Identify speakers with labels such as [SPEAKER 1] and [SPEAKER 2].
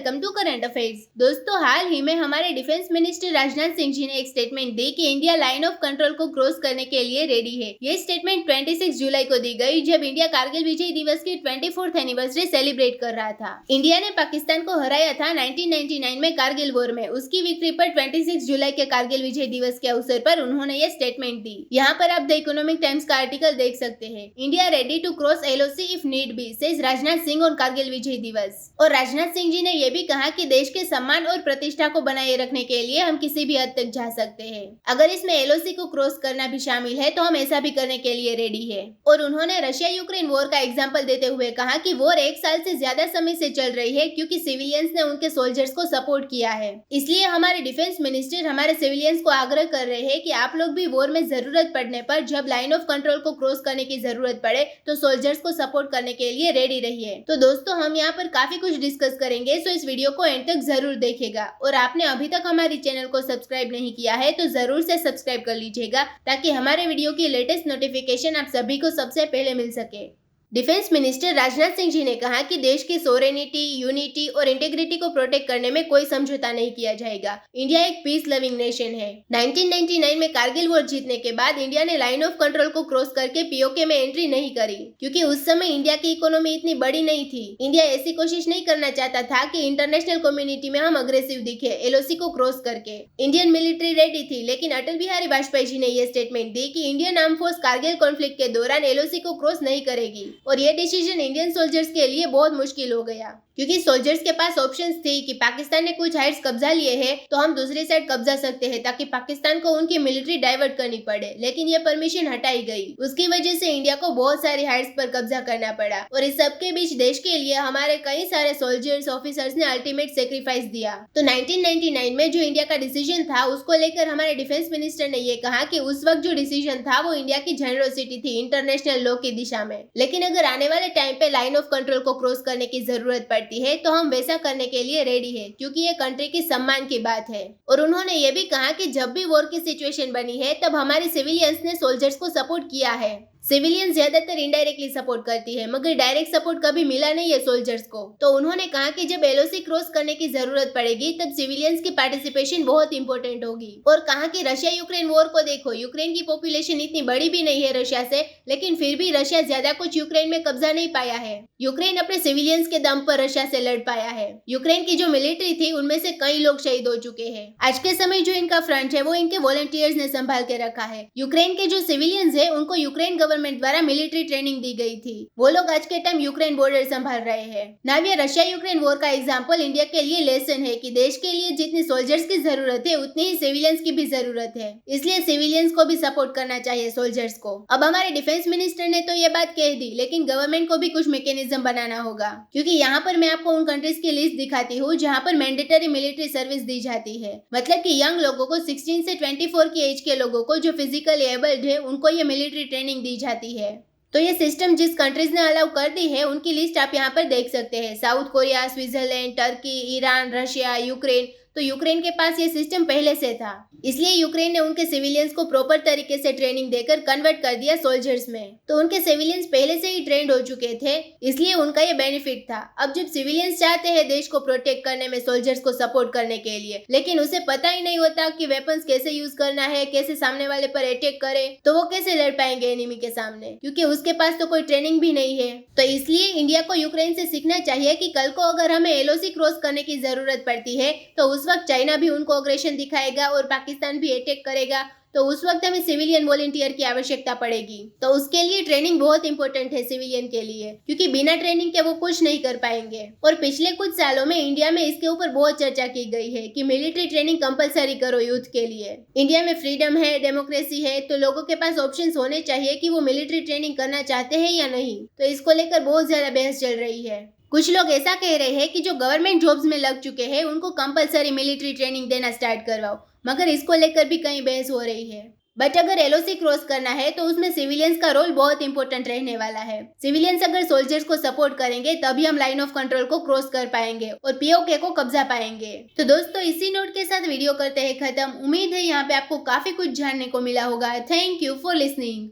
[SPEAKER 1] Welcome to current affairs. दोस्तों, हाल ही में हमारे डिफेंस मिनिस्टर राजनाथ सिंह जी ने एक स्टेटमेंट दी कि इंडिया लाइन ऑफ कंट्रोल को क्रॉस करने के लिए रेडी है। ये स्टेटमेंट 26 जुलाई को दी गई, जब इंडिया कारगिल विजय दिवस की 24th एनिवर्सरी सेलिब्रेट कर रहा था। इंडिया ने पाकिस्तान को हराया था 1999 में कारगिल वॉर में। उसकी विक्ट्री पर 26 जुलाई के कारगिल विजय दिवस के अवसर पर उन्होंने ये स्टेटमेंट दी। यहाँ पर आप द इकोनॉमिक टाइम्स का आर्टिकल देख सकते हैं। India ready to cross LOC if need be, says Rajnath Singh on Kargil Vijay Diwas. और राजनाथ सिंह जी ने यह भी कहा कि देश के सम्मान और प्रतिष्ठा को बनाए रखने के लिए हम किसी भी हद तक जा सकते हैं। अगर इसमें LOC को क्रॉस करना भी शामिल है तो हम ऐसा भी करने के लिए रेडी है। और उन्होंने रशिया यूक्रेन वॉर का एग्जाम्पल देते हुए कहा कि वॉर 1 साल से ज्यादा समय से चल रही है क्योंकि सिविलियंस ने उनके सोल्जर्स को सपोर्ट किया है। इसलिए हमारे डिफेंस मिनिस्टर हमारे सिविलियंस को आग्रह कर रहे हैं कि आप लोग भी वॉर में जरूरत पड़ने पर, जब लाइन ऑफ कंट्रोल को क्रॉस करने की जरूरत पड़े, तो सोल्जर्स को सपोर्ट करने के लिए रेडी रहिए। तो दोस्तों, हम यहाँ पर काफी कुछ डिस्कस करेंगे, सो इस वीडियो को एंड तक जरूर देखिएगा। और आपने अभी तक हमारे चैनल को सब्सक्राइब नहीं किया है तो जरूर से सब्सक्राइब कर लीजिएगा, ताकि हमारे वीडियो की लेटेस्ट नोटिफिकेशन आप सभी को सबसे पहले मिल सके। डिफेंस मिनिस्टर राजनाथ सिंह जी ने कहा कि देश की सोरेनिटी, यूनिटी और इंटेग्रिटी को प्रोटेक्ट करने में कोई समझौता नहीं किया जाएगा। इंडिया एक पीस लविंग नेशन है। 1999 में कारगिल वॉर जीतने के बाद इंडिया ने लाइन ऑफ कंट्रोल को क्रॉस करके POK में एंट्री नहीं करी, क्योंकि उस समय इंडिया की इकोनॉमी इतनी बड़ी नहीं थी। इंडिया ऐसी कोशिश नहीं करना चाहता था कि इंटरनेशनल कम्युनिटी में हम अग्रेसिव दिखे LOC को क्रॉस करके। इंडियन मिलिट्री रेडी थी, लेकिन अटल बिहारी वाजपेयी जी ने यह स्टेटमेंट दी कि Indian arm force Kargil conflict के दौरान LOC को क्रॉस नहीं करेगी। और ये डिसीजन इंडियन सोल्जर्स के लिए बहुत मुश्किल हो गया, क्योंकि सोल्जर्स के पास ऑप्शंस थी कि पाकिस्तान ने कुछ हाइट्स कब्जा लिए हैं तो हम दूसरी साइड कब्जा सकते हैं, ताकि पाकिस्तान को उनकी मिलिट्री डाइवर्ट करनी पड़े। लेकिन ये परमिशन हटाई गई। उसकी वजह से इंडिया को बहुत सारी हाइट्स पर कब्जा करना पड़ा। और इस सब के बीच देश के लिए हमारे कई सारे सोल्जर्स, ऑफिसर्स ने अल्टीमेट सेक्रीफाइस दिया। तो 1999 में जो इंडिया का डिसीजन था, उसको लेकर हमारे डिफेंस मिनिस्टर ने ये कहा कि उस वक्त जो डिसीजन था वो इंडिया की जेनरोसिटी थी इंटरनेशनल लॉ की दिशा में। लेकिन अगर आने वाले टाइम पे लाइन ऑफ कंट्रोल को क्रॉस करने की जरूरत पड़ती है तो हम वैसा करने के लिए रेडी है, क्योंकि ये कंट्री की सम्मान की बात है। और उन्होंने ये भी कहा कि जब भी वॉर की सिचुएशन बनी है तब हमारे सिविलियंस ने सोल्जर्स को सपोर्ट किया है। सिविलियंस ज्यादातर इनडायरेक्टली सपोर्ट करती है, मगर डायरेक्ट सपोर्ट कभी मिला नहीं है सोल्जर्स को। तो उन्होंने कहा कि जब LOC क्रॉस करने की जरूरत पड़ेगी तब सिविलियंस की पार्टिसिपेशन बहुत इंपॉर्टेंट होगी। और कहा कि रशिया यूक्रेन वॉर को देखो, यूक्रेन की पॉपुलेशन इतनी बड़ी भी नहीं है रशिया से, लेकिन फिर भी रशिया ज्यादा कुछ यूक्रेन में कब्जा नहीं पाया है। यूक्रेन अपने सिविलियंस के दम पर रशिया से लड़ पाया है। यूक्रेन की जो मिलिट्री थी उनमें से कई लोग शहीद हो चुके हैं। आज के समय जो इनका फ्रंट है वो इनके वॉलंटियर्स ने संभाल के रखा है। यूक्रेन के जो सिविलियंस है उनको यूक्रेन गवर्नमेंट द्वारा मिलिट्री ट्रेनिंग दी गई थी। वो लोग आज के टाइम यूक्रेन बॉर्डर संभाल रहे हैं। नाउ ये रशिया यूक्रेन वॉर का एग्जांपल इंडिया के लिए लेसन है कि देश के लिए जितनी सोल्जर्स की जरूरत है उतनी ही सिविलियंस की भी जरूरत है। इसलिए सिविलियंस को भी सपोर्ट करना चाहिए सोल्जर्स को। अब हमारे डिफेंस मिनिस्टर ने तो ये बात कह दी, लेकिन गवर्नमेंट को भी कुछ मैकेनिज्म बनाना होगा, क्योंकि यहाँ पर मैं आपको उन कंट्रीज की लिस्ट दिखाती हूँ जहाँ पर मैंडेटरी मिलिट्री सर्विस दी जाती है। मतलब कि यंग लोगों को, 16 से 24 की एज के लोगों को जो फिजिकली एबल्ड है उनको ये मिलिट्री ट्रेनिंग दी जाती है। तो ये सिस्टम जिस कंट्रीज ने अलाउ कर दी है उनकी लिस्ट आप यहाँ पर देख सकते हैं। South Korea, Switzerland, Turkey, Iran, Russia, Ukraine. तो यूक्रेन के पास ये सिस्टम पहले से था, इसलिए यूक्रेन ने उनके सिविलियंस को प्रॉपर तरीके से ट्रेनिंग देकर कन्वर्ट कर दिया सोल्जर्स में। तो उनके सिविलियंस पहले से ही ट्रेंड हो चुके थे, इसलिए उनका ये बेनिफिट था। अब जब सिविलियंस चाहते हैं देश को प्रोटेक्ट करने में सोल्जर्स को सपोर्ट करने के लिए, लेकिन उसे पता ही नहीं होता कि वेपन्स कैसे यूज करना है, कैसे सामने वाले पर अटैक करे, तो वो कैसे लड़ पाएंगे एनिमी के सामने, क्योंकि उसके पास तो कोई ट्रेनिंग भी नहीं है। तो इसलिए इंडिया को यूक्रेन से सीखना चाहिए कि कल को अगर हमें LOC क्रॉस करने की जरूरत पड़ती है तो उस वक्त चाइना भी उनको अग्रेशन दिखाएगा और पाकिस्तान भी अटैक करेगा, तो उस वक्त हमें सिविलियन वॉलंटियर की आवश्यकता पड़ेगी। तो उसके लिए ट्रेनिंग बहुत इंपॉर्टेंट है सिविलियन के लिए, क्योंकि बिना ट्रेनिंग के वो कुछ नहीं कर पाएंगे। और पिछले कुछ सालों में इंडिया में इसके ऊपर बहुत चर्चा की गई है कि मिलिट्री ट्रेनिंग कंपलसरी करो यूथ के लिए। इंडिया में फ्रीडम है, डेमोक्रेसी है, तो लोगों के पास ऑप्शंस होने चाहिए कि वो मिलिट्री ट्रेनिंग करना चाहते हैं या नहीं। तो इसको लेकर बहुत ज्यादा बहस चल रही है। कुछ लोग ऐसा कह रहे हैं कि जो गवर्नमेंट जॉब्स में लग चुके हैं उनको कंपलसरी मिलिट्री ट्रेनिंग देना स्टार्ट करवाओ, मगर इसको लेकर भी कहीं बहस हो रही है। बट अगर LOC क्रॉस करना है तो उसमें सिविलियंस का रोल बहुत इंपॉर्टेंट रहने वाला है। सिविलियंस अगर सोल्जर्स को सपोर्ट करेंगे तभी हम लाइन ऑफ कंट्रोल को क्रॉस कर पाएंगे और POK को कब्जा पाएंगे। तो दोस्तों, इसी नोट के साथ वीडियो करते हैं खत्म। उम्मीद है यहाँ पे आपको काफी कुछ जानने को मिला होगा। Thank you for listening.